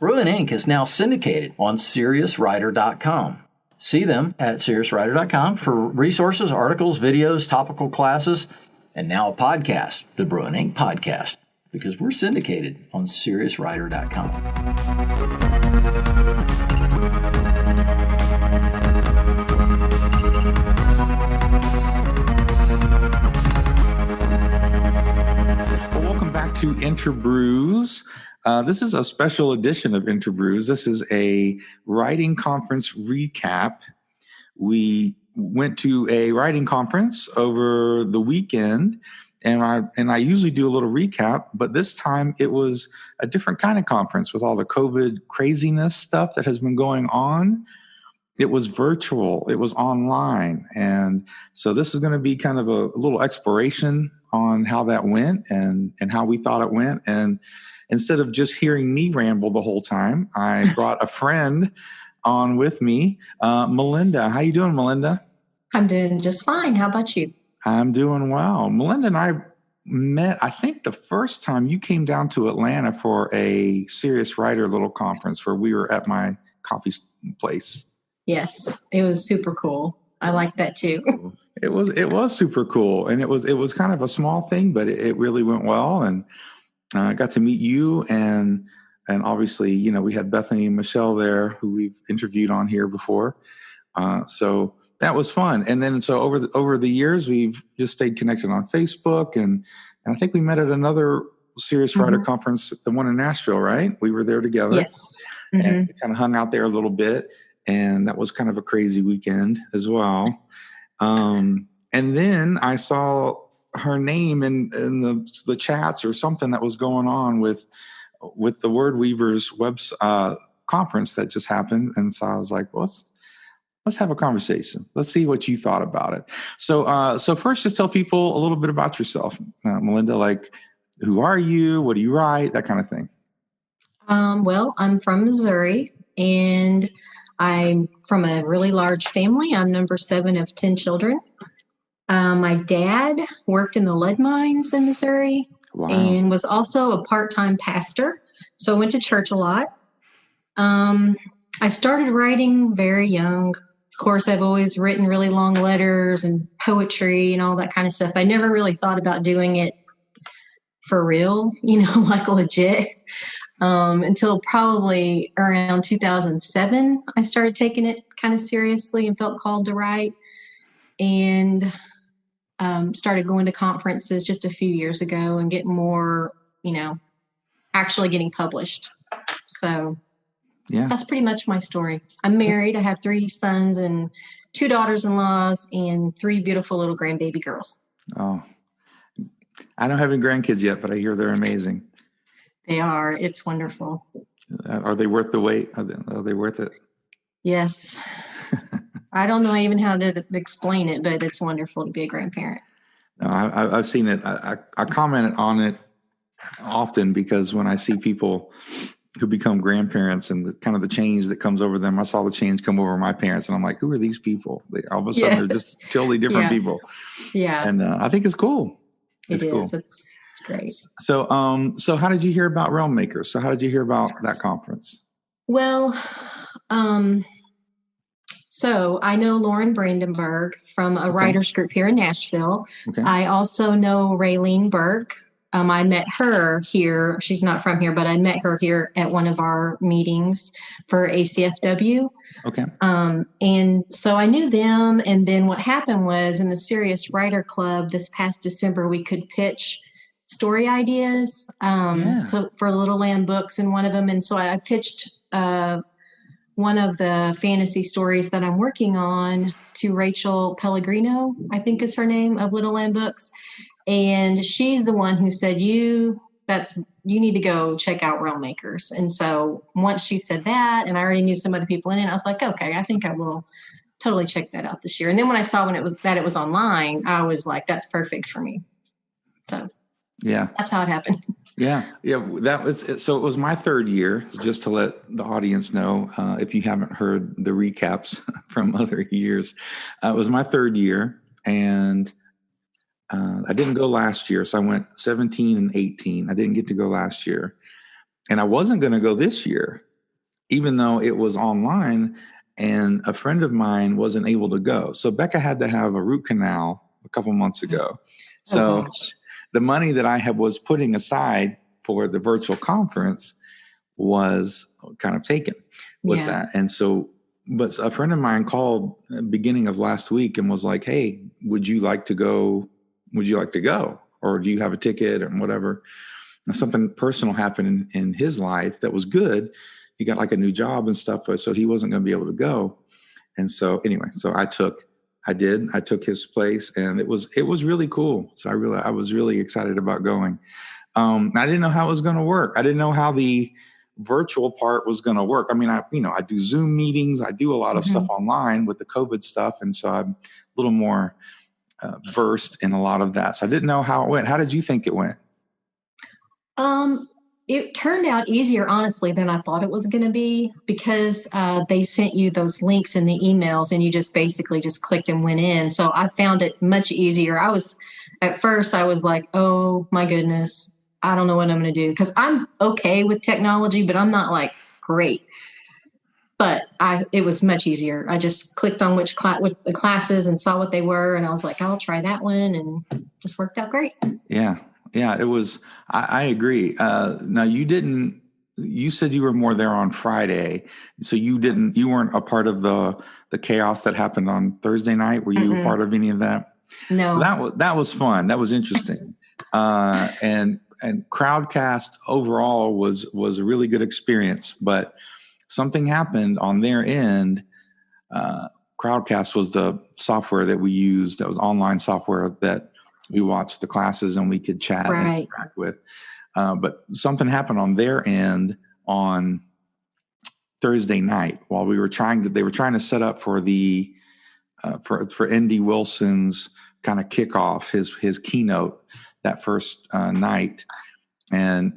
Brewing Inc. is now syndicated on SeriousWriter.com. See them at SeriousWriter.com for resources, articles, videos, topical classes, and now a podcast, the Brewing Inc. Podcast, because we're syndicated on SeriousWriter.com. Well, welcome back to Interbrews. This is a special edition of Interbrews. This is a writing conference recap. We went to a writing conference over the weekend, and I usually do a little recap, but this time it was a different kind of conference with all the COVID craziness stuff that has been going on. It was virtual. It was online. And so this is going to be kind of a little exploration on how that went and how we thought it went. And instead of just hearing me ramble the whole time, I brought a friend on with me, Melinda. How you doing, Melinda? I'm doing just fine. How about you? I'm doing well. Melinda and I met, I think, the first time you came down to Atlanta for a Serious Writer little conference where we were at my coffee place. Yes, it was super cool. I like that too. It was super cool, and it was kind of a small thing, but it really went well, and I got to meet you, and obviously, you know, we had Bethany and Michelle there, who we've interviewed on here before. So that was fun. And then so over the years, we've just stayed connected on Facebook, and I think we met at another Serious Writer conference, the one in Nashville, right? We were there together. Yes. And we kind of hung out there a little bit, and that was kind of a crazy weekend as well. And then I saw her name in the chats or something that was going on with the Word Weavers conference that just happened. And so I was like, well, let's have a conversation. Let's see what you thought about it. So first, just tell people a little bit about yourself, Melinda, like, who are you? What do you write? That kind of thing. Well, I'm from Missouri, and I'm from a really large family. I'm number 7 of 10 children. My dad worked in the lead mines in Missouri. Wow. And was also a part-time pastor. So I went to church a lot. I started writing very young. Of course, I've always written really long letters and poetry and all that kind of stuff. I never really thought about doing it for real, like legit, until probably around 2007. I started taking it kind of seriously and felt called to write, and started going to conferences just a few years ago and getting more, actually getting published. So yeah, that's pretty much my story. I'm married. I have 3 sons and 2 daughters-in-laws and 3 beautiful little grandbaby girls. Oh, I don't have any grandkids yet, but I hear they're amazing. They are. It's wonderful. Are they worth the wait? Are they worth it? Yes. I don't know even how to explain it, but it's wonderful to be a grandparent. No, I've seen it. I comment on it often because when I see people who become grandparents and the change that comes over them, I saw the change come over my parents, and I'm like, who are these people? All of a sudden, they're just totally different people. Yeah. And I think it's cool. It is. Cool. It's great. So how did you hear about Realm Makers? So how did you hear about that conference? Well, so I know Lauren Brandenburg from a writers group here in Nashville. Okay. I also know Raylene Burke. I met her here. She's not from here, but I met her here at one of our meetings for ACFW. Okay. And so I knew them. And then what happened was in the Serious Writer Club this past December, we could pitch story ideas for Little Lamb Books in one of them. And so I pitched one of the fantasy stories that I'm working on to Rachel Pellegrino, I think is her name, of Little Lamb Books. And she's the one who said, you need to go check out Realm Makers. And so once she said that, and I already knew some other people in it, I was like, okay, I think I will totally check that out this year. And then when I saw it was online, I was like, that's perfect for me. So yeah, that's how it happened. Yeah. That was it. So it was my 3rd year, just to let the audience know, if you haven't heard the recaps from other years. It was my 3rd year, and I didn't go last year. So I went 17 and 18. I didn't get to go last year. And I wasn't going to go this year, even though it was online and a friend of mine wasn't able to go. So Becca had to have a root canal a couple months ago. So the money that I was putting aside for the virtual conference was kind of taken with that. And so, but a friend of mine called beginning of last week and was like, hey, would you like to go? Would you like to go? Or do you have a ticket or whatever? Now, something personal happened in his life that was good. He got like a new job and stuff, so he wasn't going to be able to go. And so anyway, so I took his place, and it was really cool. So I was really excited about going. I didn't know how it was going to work. I didn't know how the virtual part was going to work. I mean, I do Zoom meetings. I do a lot of stuff online with the COVID stuff. And so I'm a little more versed in a lot of that. So I didn't know how it went. How did you think it went? It turned out easier, honestly, than I thought it was going to be, because they sent you those links in the emails and you just basically just clicked and went in. So I found it much easier. At first I was like, oh my goodness, I don't know what I'm going to do, because I'm okay with technology, but I'm not like great. But it was much easier. I just clicked on which the classes and saw what they were. And I was like, I'll try that one. And it just worked out great. Yeah. Yeah, it was. I agree. Now you said you were more there on Friday. So you weren't a part of the chaos that happened on Thursday night. Were you a part of any of that? No. So that was fun. That was interesting. And Crowdcast overall was a really good experience, but something happened on their end. Crowdcast was the software that we used. That was online software that we watched the classes and we could chat and interact with. But something happened on their end on Thursday night while they were trying to set up for the for ND Wilson's kind of kickoff, his keynote that first night, and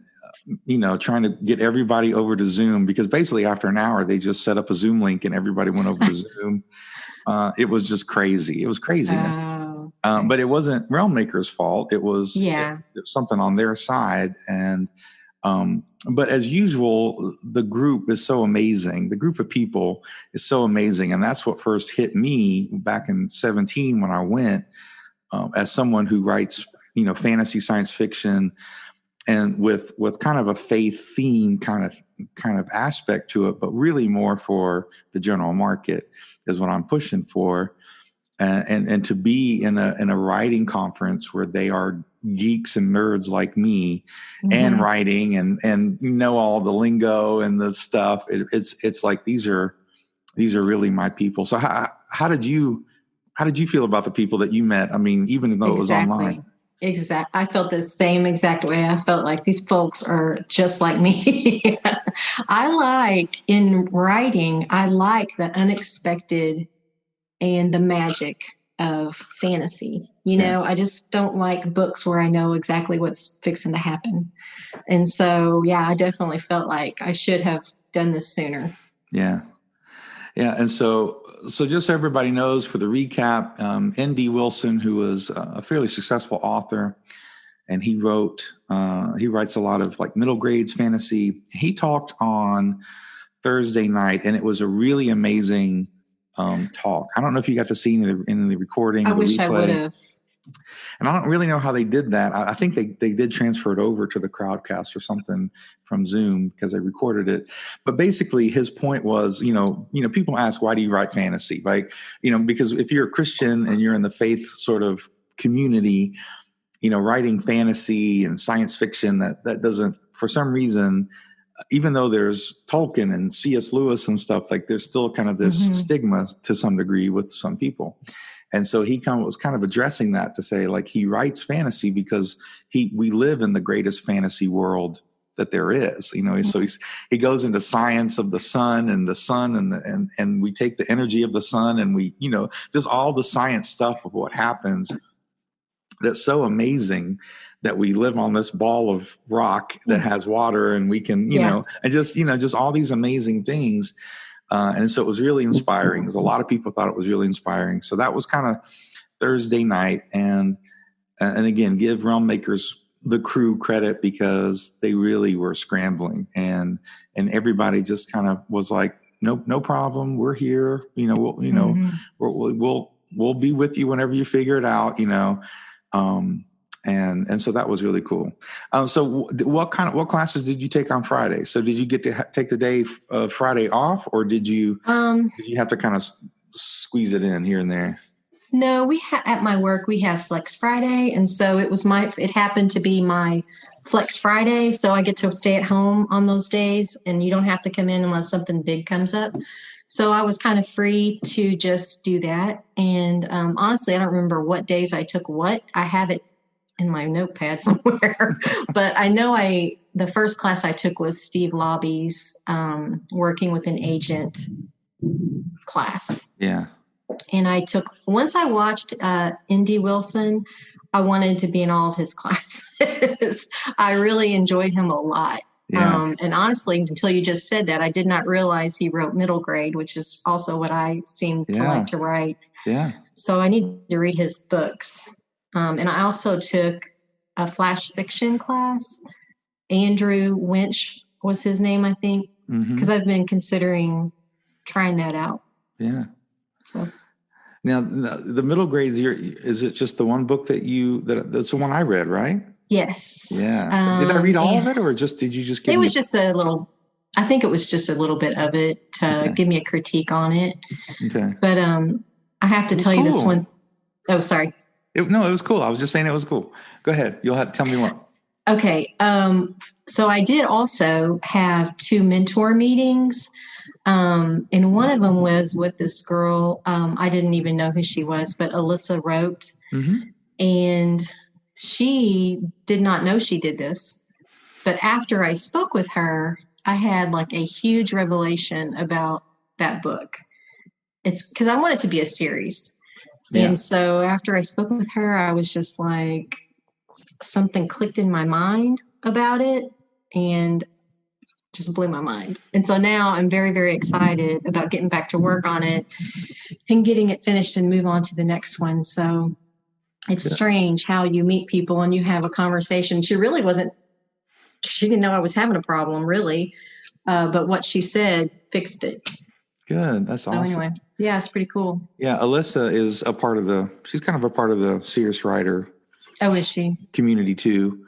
trying to get everybody over to Zoom, because basically after an hour they just set up a Zoom link and everybody went over to Zoom. It was just crazy. It was craziness. But it wasn't Realmmaker's fault. It was something on their side. And but as usual, the group is so amazing. The group of people is so amazing. And that's what first hit me back in 2017 when I went, as someone who writes, fantasy science fiction, and with kind of a faith theme kind of aspect to it, but really more for the general market is what I'm pushing for. And to be in a writing conference where they are geeks and nerds like me and writing and know all the lingo and the stuff, it's like these are really my people. So how did you feel about the people that you met? I mean, even though it was online. I felt the same exact way. I felt like these folks are just like me. In writing, I like the unexpected and the magic of fantasy. I just don't like books where I know exactly what's fixing to happen. And so, I definitely felt like I should have done this sooner. Yeah. Yeah. And so just so everybody knows, for the recap, ND Wilson, who was a fairly successful author, and he writes a lot of like middle grades fantasy. He talked on Thursday night, and it was a really amazing talk. I don't know if you got to see in the recording. I wish I would have. And I don't really know how they did that. I think they did transfer it over to the Crowdcast or something from Zoom, because they recorded it. But basically his point was, people ask, why do you write fantasy? Like, because if you're a Christian and you're in the faith sort of community, writing fantasy and science fiction, that doesn't, for some reason, even though there's Tolkien and C.S. Lewis and stuff, like there's still kind of this stigma to some degree with some people. And so he was kind of addressing that to say, like, he writes fantasy because we live in the greatest fantasy world that there is, so he goes into science of the sun and we take the energy of the sun and we, just all the science stuff of what happens. That's so amazing that we live on this ball of rock that has water, and we can, and just all these amazing things. And so it was really inspiring, because a lot of people thought it was really inspiring. So that was kind of Thursday night. And and again, give Realm Makers, the crew, credit, because they really were scrambling, and everybody just kind of was like, no problem, we're here, we'll be with you whenever you figure it out, and so that was really cool. So what classes did you take on Friday? So did you get to take the day Friday off, or did you have to kind of squeeze it in here and there? No, at my work, we have Flex Friday. And so it happened to be my Flex Friday. So I get to stay at home on those days, and you don't have to come in unless something big comes up. So I was kind of free to just do that. And honestly, I don't remember what days I took what. I have it in my notepad somewhere, but I know the first class I took was Steve Lobby's working with an agent class. Yeah. And once I watched Indy Wilson, I wanted to be in all of his classes. I really enjoyed him a lot. Yeah. And honestly, until you just said that, I did not realize he wrote middle grade, which is also what I seem to like to write. Yeah. So I need to read his books. And I also took a flash fiction class. Andrew Winch was his name, I think, because I've been considering trying that out. Yeah. So now the middle grades, is it just the one book that's the one I read, right? Yes. Yeah. Did I read all of it, or did you just give it was just a little, I think it was just a little bit of it to give me a critique on it. Okay. But I have to tell you this one. Oh, sorry. It was cool. I was just saying it was cool. Go ahead. You'll have to tell me more. Okay. So I did also have 2 mentor meetings. And one of them was with this girl. I didn't even know who she was, but Alyssa wrote. And she did not know she did this. But after I spoke with her, I had like a huge revelation about that book. It's because I want it to be a series. Yeah. And so after I spoke with her, I was just like, something clicked in my mind about it and just blew my mind. And so now I'm very, very excited about getting back to work on it and getting it finished and move on to the next one. So it's strange how you meet people and you have a conversation. She didn't know I was having a problem really. But what she said fixed it. Good. That's awesome. So anyway, yeah, it's pretty cool. Yeah. Alyssa is she's kind of a part of the Serious Writer. Oh, is she? Community too.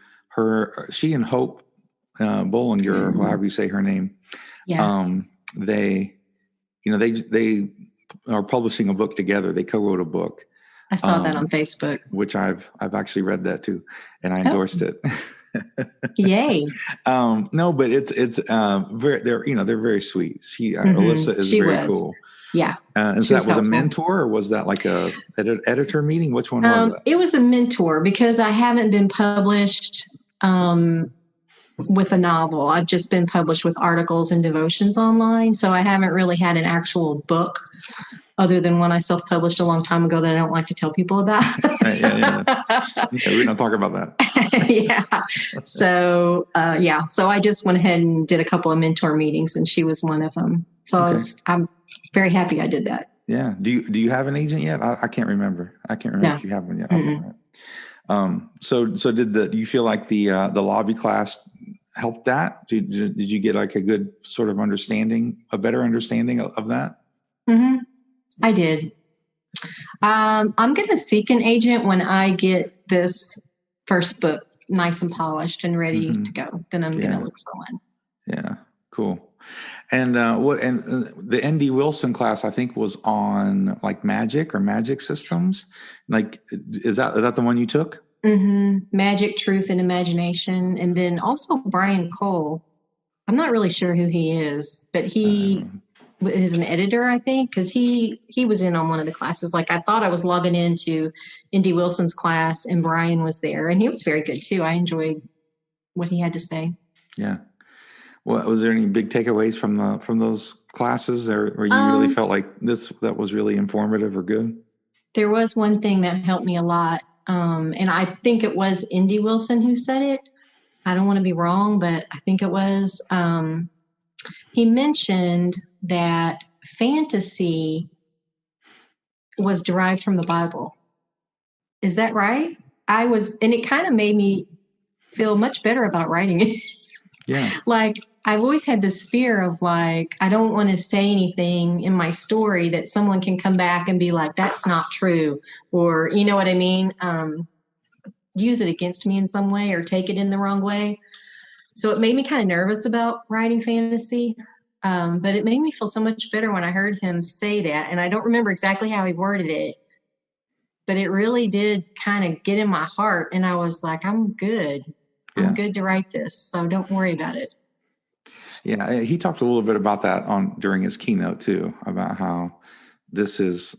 She and Hope Bollinger, however you say her name. Yeah. They are publishing a book together. They co-wrote a book. I saw that on Facebook, which I've actually read that too, and I endorsed it. Yay! No, but it's they're very sweet. Alyssa is very cool. Yeah. And so that was a mentor, or was that like a editor meeting? Which one was that? It was a mentor because I haven't been published with a novel. I've just been published with articles and devotions online. So I haven't really had an actual book other than one I self-published a long time ago that I don't like to tell people about. Yeah, we don't talk about that. Yeah. So, So I just went ahead and did a couple of mentor meetings, and she was one of them. So I'm very happy I did that. Yeah. Do you have an agent yet? I can't remember. If you have one yet. Mm-hmm. So do you feel like the lobby class helped that? Did you get like a good sort of a better understanding of that? Mm-hmm. I did. I'm going to seek an agent when I get this first book nice and polished and ready to go. Then I'm going to look for one. Yeah. Cool. And the ND Wilson class, I think, was on like magic or magic systems. Like, is that the one you took? Mm-hmm. Magic, Truth, and Imagination. And then also Brian Cole. I'm not really sure who he is, but he is an editor, I think, because he was in on one of the classes. Like, I thought I was logging into Indy Wilson's class, and Brian was there, and he was very good too. I enjoyed what he had to say. Yeah. Well, was there any big takeaways from those classes, or you really felt like that was really informative or good? There was one thing that helped me a lot, and I think it was Indy Wilson who said it. I don't want to be wrong, but I think it was. He mentioned that fantasy was derived from the Bible. Is that right? and it kind of made me feel much better about writing it. Yeah. Like, I've always had this fear of like, I don't want to say anything in my story that someone can come back and be like, that's not true. Or, you know what I mean? Use it against me in some way or take it in the wrong way. So it made me kind of nervous about writing fantasy. But it made me feel so much better when I heard him say that. And I don't remember exactly how he worded it, but it really did kind of get in my heart. And I was like, I'm good. I'm good to write this. So don't worry about it. Yeah. He talked a little bit about that during his keynote too, about how this is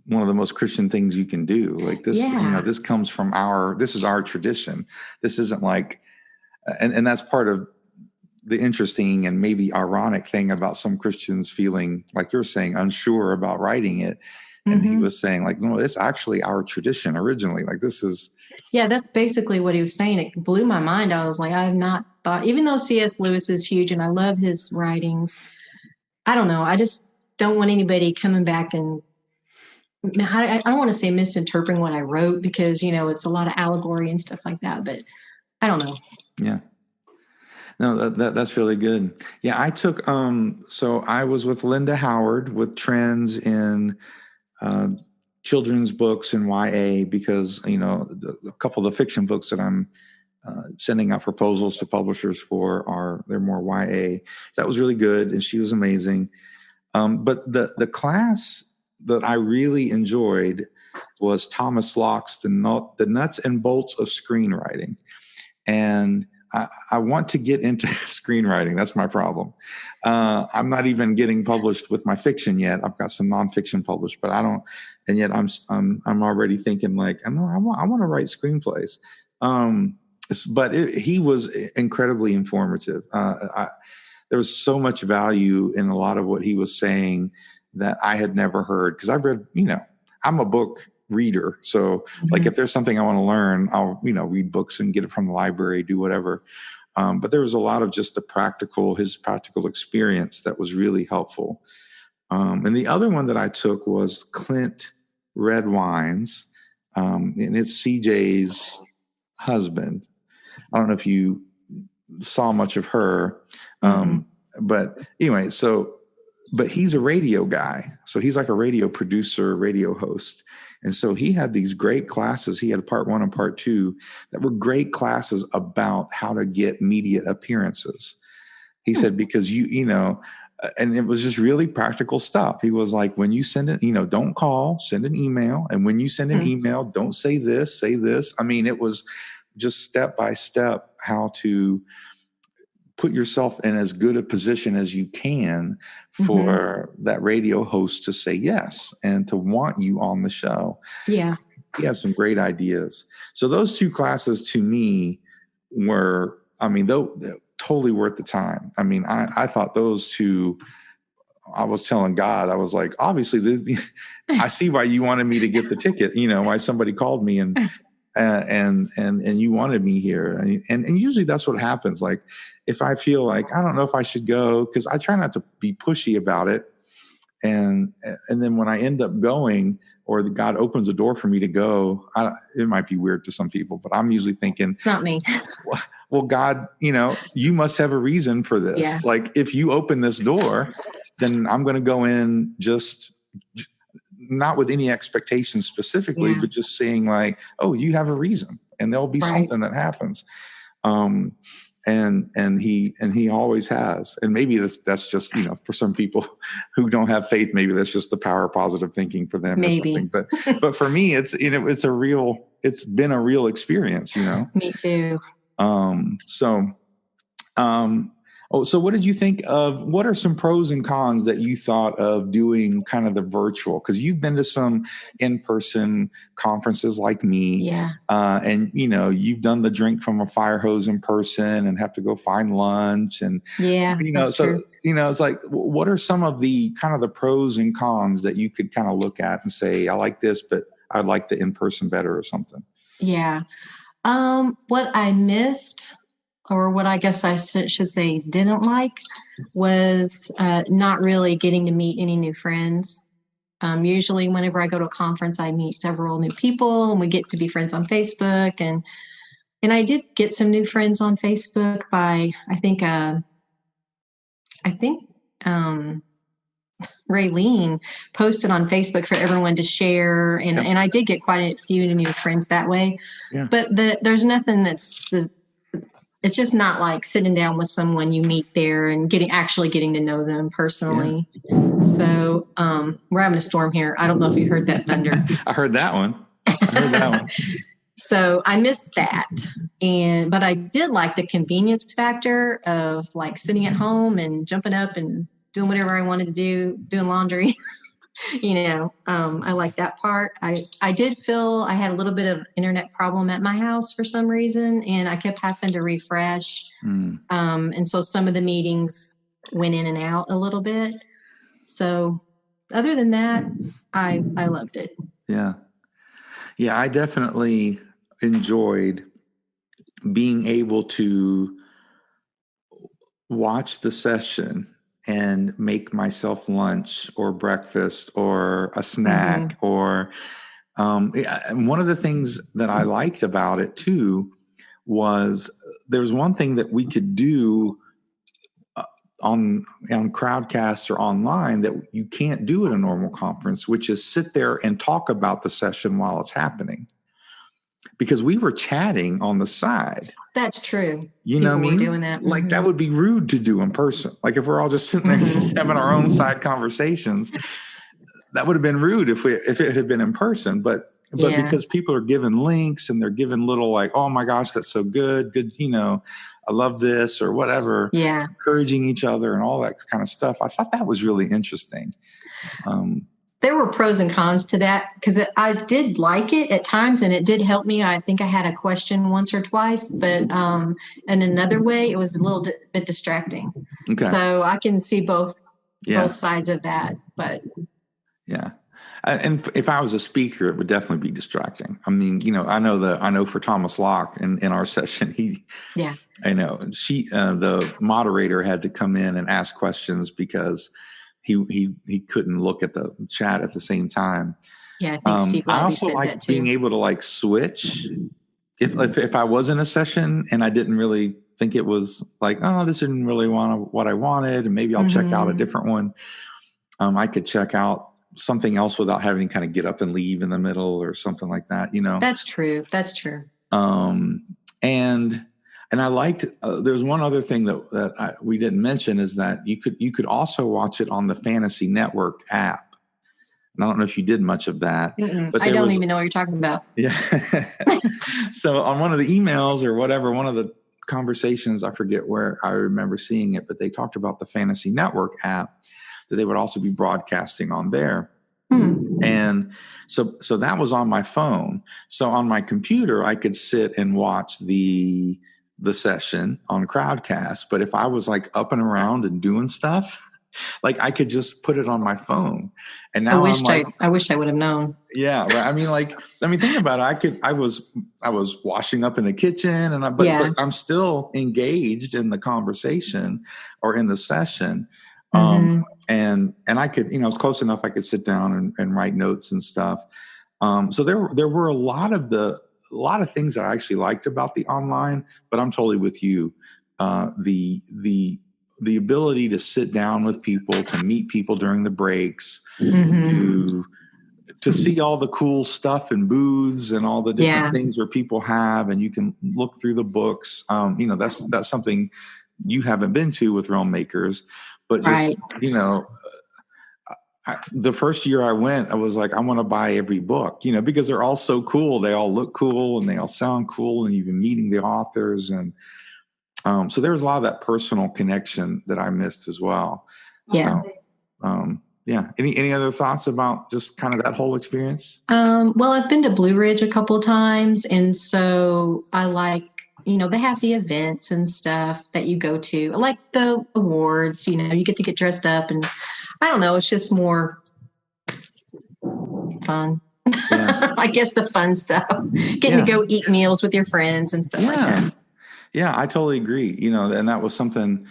one of the most Christian things you can do. Like this, this comes from this is our tradition. This isn't like, and that's part of the interesting and maybe ironic thing about some Christians feeling, like you're saying, unsure about writing it. And he was saying like, no, it's actually our tradition originally. Like this is. Yeah, that's basically what he was saying. It blew my mind. I was like, I have not thought, even though C.S. Lewis is huge and I love his writings, I don't know. I just don't want anybody coming back and I don't want to say misinterpreting what I wrote because, it's a lot of allegory and stuff like that, but I don't know. Yeah. No, that's really good. Yeah, I took, so I was with Linda Howard with trends in children's books and YA because, a couple of the fiction books that I'm sending out proposals to publishers for they're more YA. That was really good. And she was amazing. But the class that I really enjoyed was Thomas Locke's The Nuts and Bolts of Screenwriting. And I want to get into screenwriting. That's my problem. I'm not even getting published with my fiction yet. I've got some nonfiction published, but I don't. And yet I'm already thinking like, I want to write screenplays. But he was incredibly informative. There was so much value in a lot of what he was saying that I had never heard because I've read. I'm a book reader. So like if there's something I want to learn, I'll, read books and get it from the library, do whatever. But there was a lot of just his practical experience that was really helpful. And the other one that I took was Clint Redwine's, and it's CJ's husband. I don't know if you saw much of her. But anyway, but he's a radio guy. So he's like a radio producer, radio host. And so he had these great classes. He had part 1 and part 2 that were great classes about how to get media appearances. He said, because and it was just really practical stuff. He was like, when you send it, don't call, send an email. And when you send an email, don't say this, say this. I mean, it was just step by step how to put yourself in as good a position as you can for that radio host to say yes and to want you on the show. Yeah. He has some great ideas. So those 2 classes to me were, totally worth the time. I mean, I thought those 2, I was telling God, I was like, obviously I see why you wanted me to get the ticket, why somebody called me and you wanted me here. And usually that's what happens. Like if I feel like, I don't know if I should go, because I try not to be pushy about it. And then when I end up going or God opens a door for me to go, it might be weird to some people, but I'm usually thinking, it's not me. Well, God, you must have a reason for this. Yeah. Like if you open this door, then I'm going to go in just not with any expectations specifically, but just saying like, oh, you have a reason and there'll be something that happens. And he always has. And maybe that's just, for some people who don't have faith, maybe that's just the power of positive thinking for them maybe. Or something. But for me, it's been a real experience, Me too. So what did you think of, what are some pros and cons that you thought of doing kind of the virtual? Because you've been to some in-person conferences like me. Yeah. And, you've done the drink from a fire hose in person and have to go find lunch. And, true. It's like, what are some of the kind of the pros and cons that you could kind of look at and say, I like this, but I'd like the in-person better or something? Yeah. What I missed, or what I guess I should say didn't like, was not really getting to meet any new friends. Usually whenever I go to a conference, I meet several new people and we get to be friends on Facebook. And I did get some new friends on Facebook by, I think Raylene posted on Facebook for everyone to share. And I did get quite a few new friends that way. Yeah. But there's nothing it's just not like sitting down with someone you meet there and actually getting to know them personally. Yeah. So we're having a storm here. I don't know if you heard that thunder. I heard that one. So I missed that. But I did like the convenience factor of like sitting at home and jumping up and doing whatever I wanted to do, doing laundry. I like that part. I did feel I had a little bit of internet problem at my house for some reason, and I kept having to refresh. And so some of the meetings went in and out a little bit. So other than that, I loved it. Yeah. Yeah, I definitely enjoyed being able to watch the session and make myself lunch or breakfast or a snack or one of the things that I liked about it too was there's one thing that we could do on Crowdcast or online that you can't do at a normal conference, which is sit there and talk about the session while it's happening. Because we were chatting on the side. That's true. You know what I mean? Doing that. Like that would be rude to do in person. Like if we're all just sitting there just having our own side conversations, that would have been rude if it had been in person. But because people are giving links and they're giving little like, oh my gosh, that's so good. Good, I love this or whatever. Yeah. Encouraging each other and all that kind of stuff. I thought that was really interesting. There were pros and cons to that because I did like it at times and it did help me. I think I had a question once or twice, but in another way, it was a little bit distracting. Okay. So I can see both sides of that. But yeah. And if I was a speaker, it would definitely be distracting. I mean, I know for Thomas Locke in our session, the moderator had to come in and ask questions because he couldn't look at the chat at the same time. Yeah, I think Steve I also said like that too. being able to like switch. If I was in a session and I didn't really think it was like, oh, this didn't really what I wanted, and maybe I'll check out a different one. I could check out something else without having to kind of get up and leave in the middle or something like that. That's true. That's true. And I liked. There's one other thing that we didn't mention is that you could also watch it on the Fantasy Network app. And I don't know if you did much of that. But I don't even know what you're talking about. Yeah. So on one of the emails or whatever, one of the conversations, I forget where I remember seeing it, but they talked about the Fantasy Network app that they would also be broadcasting on there. And so that was on my phone. So on my computer, I could sit and watch the session on Crowdcast. But if I was like up and around and doing stuff, like I could just put it on my phone. And now I wish I would have known. Yeah. Right. Think about it. I was washing up in the kitchen but I'm still engaged in the conversation or in the session. And I could, it was close enough. I could sit down and write notes and stuff. So there were a lot of things that I actually liked about the online, but I'm totally with you. The ability to sit down with people, to meet people during the breaks, to see all the cool stuff and booths and all the different things where people have, and you can look through the books. That's something you haven't been to with Realm Makers, but just, the first year I went, I was like, I want to buy every book, because they're all so cool. They all look cool and they all sound cool, and even meeting the authors. And so there was a lot of that personal connection that I missed as well. Yeah. So, Any other thoughts about just kind of that whole experience? Well, I've been to Blue Ridge a couple of times. And so I like, they have the events and stuff that you go to. I like the awards, you get to get dressed up, and I don't know, it's just more fun. Yeah. I guess the fun stuff, getting to go eat meals with your friends and stuff like that. Yeah, I totally agree. And that was something,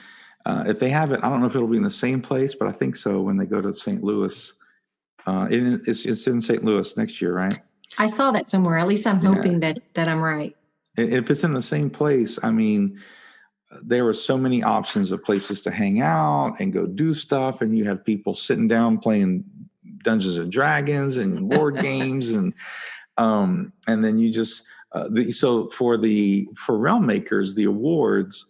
if they have it, I don't know if it'll be in the same place, but I think so when they go to St. Louis It's in St. Louis next year, right? I saw that somewhere. At least I'm hoping that I'm right. If it's in the same place, I mean, there were so many options of places to hang out and go do stuff, and you have people sitting down playing Dungeons and Dragons and board games, and then you just so for Realm Makers, the awards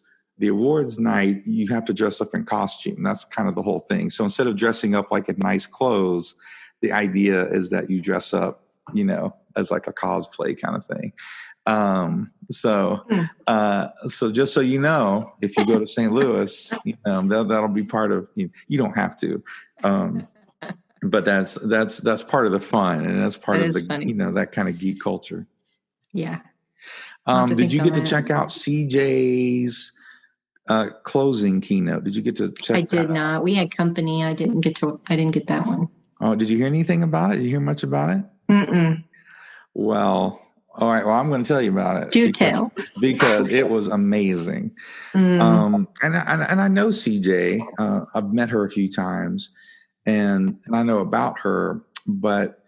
night, you have to dress up in costume. That's kind of the whole thing. So instead of dressing up like in nice clothes, the idea is that you dress up, as like a cosplay kind of thing. So just so you know, if you go to St. Louis, that'll be part of, you don't have to, but that's part of the fun, and that's part of the, funny. That kind of geek culture. Yeah. Did you get to check out CJ's closing keynote? Did you get to check? I did not. We had company. I didn't get that one. Oh, did you hear anything about it? Did you hear much about it? Mm-mm. Well, all right. Well, I'm going to tell you about it. Tell. Because it was amazing. And I know CJ. I've met her a few times, and I know about her. But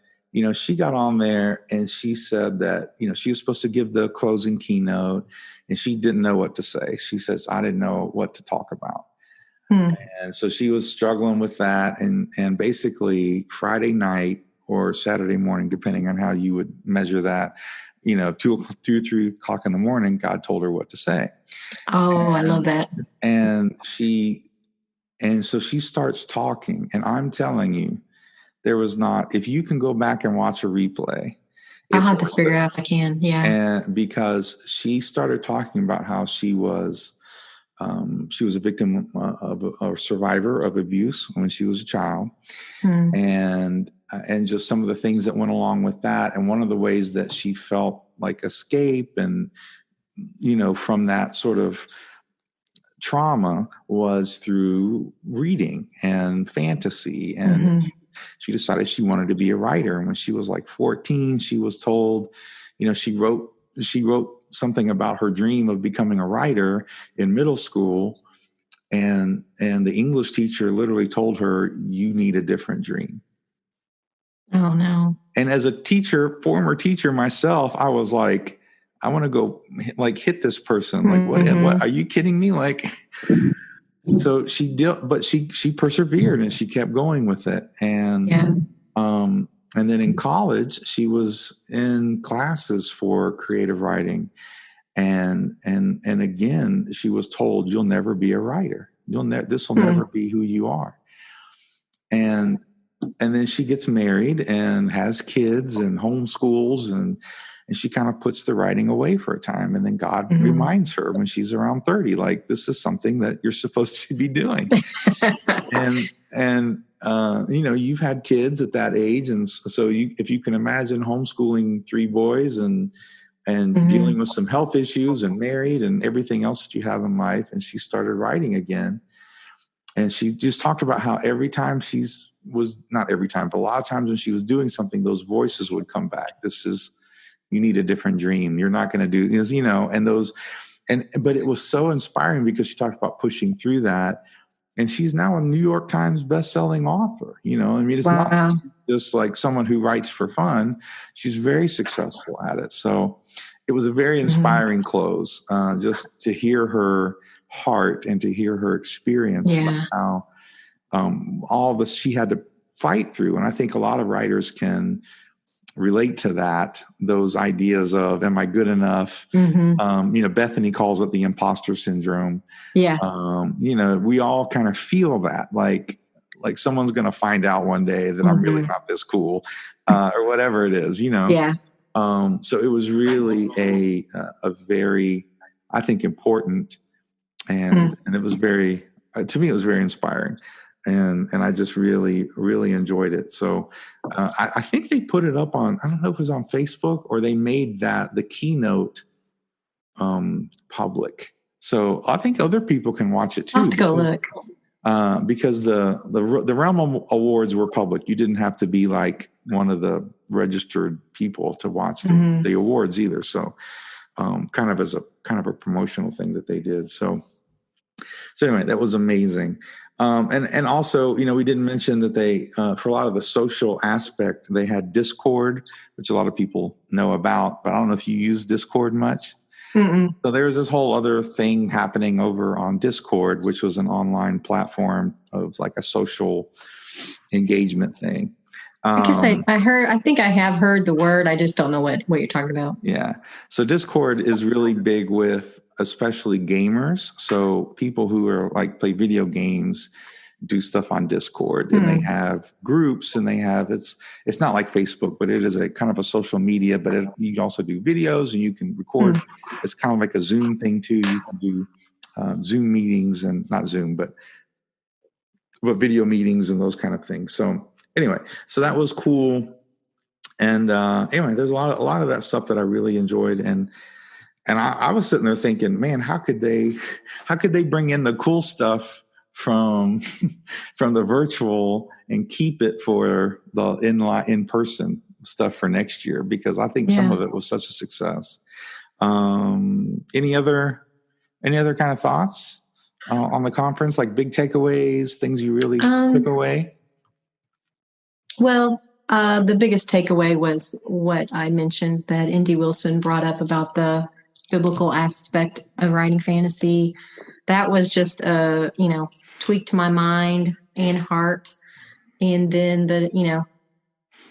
she got on there and she said that she was supposed to give the closing keynote, and she didn't know what to say. She says, "I didn't know what to talk about." And so she was struggling with that, and basically Friday night or Saturday morning, depending on how you would measure that, 2, 3 o'clock in the morning, God told her what to say. Oh, I love that. And so she starts talking, and I'm telling you, there was not, if you can go back and watch a replay, I'll have to figure out if I can. Yeah. And because she started talking about how she was a victim of a survivor of abuse when she was a child, and just some of the things that went along with that. And one of the ways that she felt like escape and, from that sort of trauma was through reading and fantasy. And she decided she wanted to be a writer. And when she was like 14, she was told, she wrote something about her dream of becoming a writer in middle school. And the English teacher literally told her, "You need a different dream." Oh no. And as a former teacher myself, I was like, I want to go like hit this person. Like, what are you kidding me? Like, so she did, but she persevered and she kept going with it. And, and then in college, she was in classes for creative writing. And again, she was told, "You'll never be a writer. This will never be who you are." And then she gets married and has kids and homeschools, and she kind of puts the writing away for a time. And then God reminds her when she's around 30, like, this is something that you're supposed to be doing. and you've had kids at that age. And so if you can imagine homeschooling 3 boys and dealing with some health issues and married and everything else that you have in life. And she started writing again. And she just talked about how every time not every time, but a lot of times when she was doing something, those voices would come back. You need a different dream. You're not going to do this, but it was so inspiring because she talked about pushing through that. And she's now a New York Times bestselling author. It's not just like someone who writes for fun. She's very successful at it. So it was a very inspiring close, just to hear her heart and to hear her experience about how all this she had to fight through. And I think a lot of writers can relate to that, those ideas of, am I good enough? Bethany calls it the imposter syndrome. Yeah. We all kind of feel that, like someone's going to find out one day that I'm really not this cool, or whatever it is, Yeah. So it was really a very, I think, important, and it was very, to me, it was very inspiring. And I just really, really enjoyed it. So I think they put it up on, I don't know if it was on Facebook or they made the keynote public. So I think other people can watch it too. I'll have to go look. Because the Realm Awards were public. You didn't have to be like one of the registered people to watch the awards either. So kind of a promotional thing that they did. So So anyway, that was amazing. And also, we didn't mention that they, for a lot of the social aspect, they had Discord, which a lot of people know about, but I don't know if you use Discord much. Mm-mm. So there was this whole other thing happening over on Discord, which was an online platform of like a social engagement thing. I guess I think I have heard the word. I just don't know what you're talking about. Yeah. So Discord is really big with especially gamers. So people who are like play video games do stuff on Discord, and they have groups, and they have, it's not like Facebook, but it is a kind of a social media, but you can also do videos and you can record. It's kind of like a Zoom thing too. You can do Zoom meetings, and not Zoom, but video meetings and those kind of things. So anyway, so that was cool. And anyway, there's a lot of that stuff that I really enjoyed. And I was sitting there thinking, man, how could they bring in the cool stuff from the virtual and keep it for the in-person stuff for next year? Because I think some of it was such a success. Any other kind of thoughts on the conference, like big takeaways, things you really took away? Well, the biggest takeaway was what I mentioned that Indy Wilson brought up about the biblical aspect of writing fantasy. That was just tweaked my mind and heart. And then the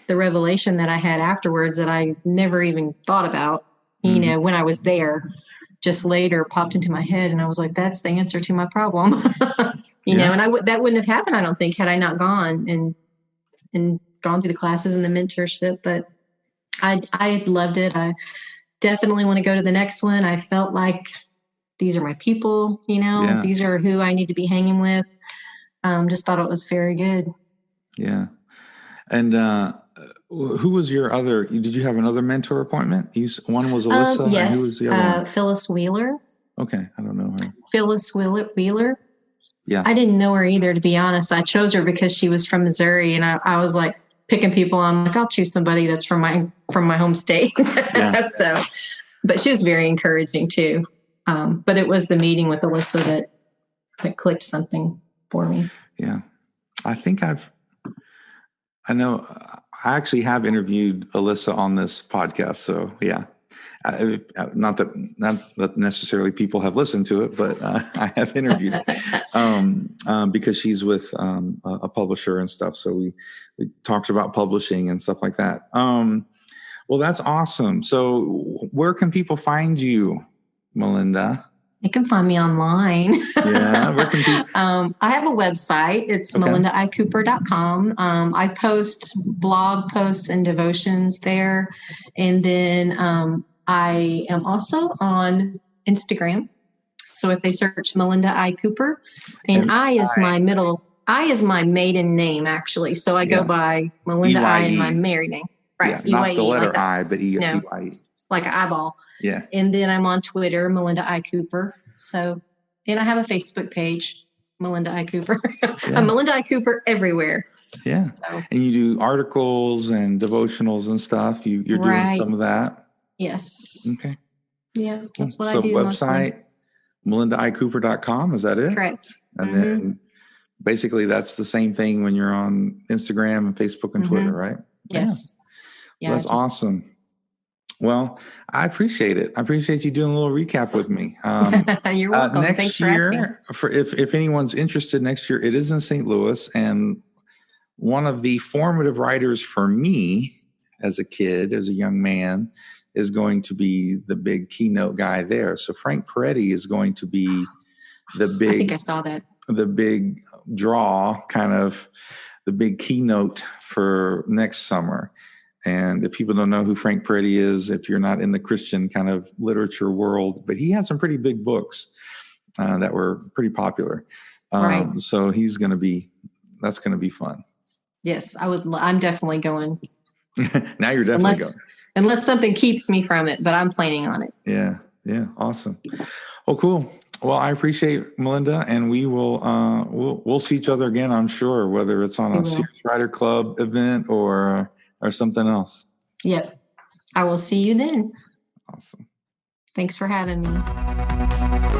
revelation that I had afterwards that I never even thought about, when I was there, just later popped into my head, and I was like, that's the answer to my problem. And that wouldn't have happened, I don't think, had I not gone and gone through the classes and the mentorship. But I loved it. I definitely want to go to the next one. I felt like these are my people, these are who I need to be hanging with. Just thought it was very good. Yeah. And who was your other, did you have another mentor appointment? One was Alyssa. Yes. And who was the other one? Phyllis Wheeler. Okay. I don't know her. Phyllis Wheeler. Yeah. I didn't know her either, to be honest. I chose her because she was from Missouri, and I was like picking people. I'm like, I'll choose somebody that's from my home state. Yeah. But she was very encouraging too. But it was the meeting with Alyssa that clicked something for me. Yeah. I think I actually have interviewed Alyssa on this podcast. So yeah, not that necessarily people have listened to it, but I have interviewed her because she's with a publisher and stuff. So we talked about publishing and stuff like that. Well, that's awesome. So where can people find you, Melinda? They can find me online. Yeah. Where can people... I have a website. It's melindaeyecooper.com. I post blog posts and devotions there. And then I am also on Instagram. So if they search Melinda Eye Cooper, and I is my maiden name, actually. So I go by Melinda Eye and my married name. Right. Yeah, not the letter I, but E-Y-E. Like an eyeball. Yeah. And then I'm on Twitter, Melinda Eye Cooper. So, and I have a Facebook page, Melinda Eye Cooper. Yeah. I'm Melinda Eye Cooper everywhere. Yeah. So. And you do articles and devotionals and stuff. You're doing some of that. Yes. Okay. Yeah. That's what I do. So website, melindaeyecooper.com. Is that it? Correct. And then basically that's the same thing when you're on Instagram and Facebook and Twitter, right? Yes. Yeah. Well, that's awesome. Well, I appreciate it. I appreciate you doing a little recap with me. You're welcome. Thanks for asking. If anyone's interested, next year it is in St. Louis, and one of the formative writers for me as a kid, as a young man, is going to be the big keynote guy there. So Frank Peretti is going to be the big. I think I saw that. The big draw, kind of the big keynote for next summer. And if people don't know who Frank Peretti is, if you're not in the Christian kind of literature world, but he had some pretty big books that were pretty popular. Right. So that's going to be fun. Yes, I'm definitely going. Now you're definitely going. Unless something keeps me from it, but I'm planning on it. Yeah. Yeah. Awesome. Oh, cool. Well, I appreciate Melinda, and we will we'll see each other again, I'm sure, whether it's on a Serious Writer Club event or something else. Yep. I will see you then. Awesome. Thanks for having me.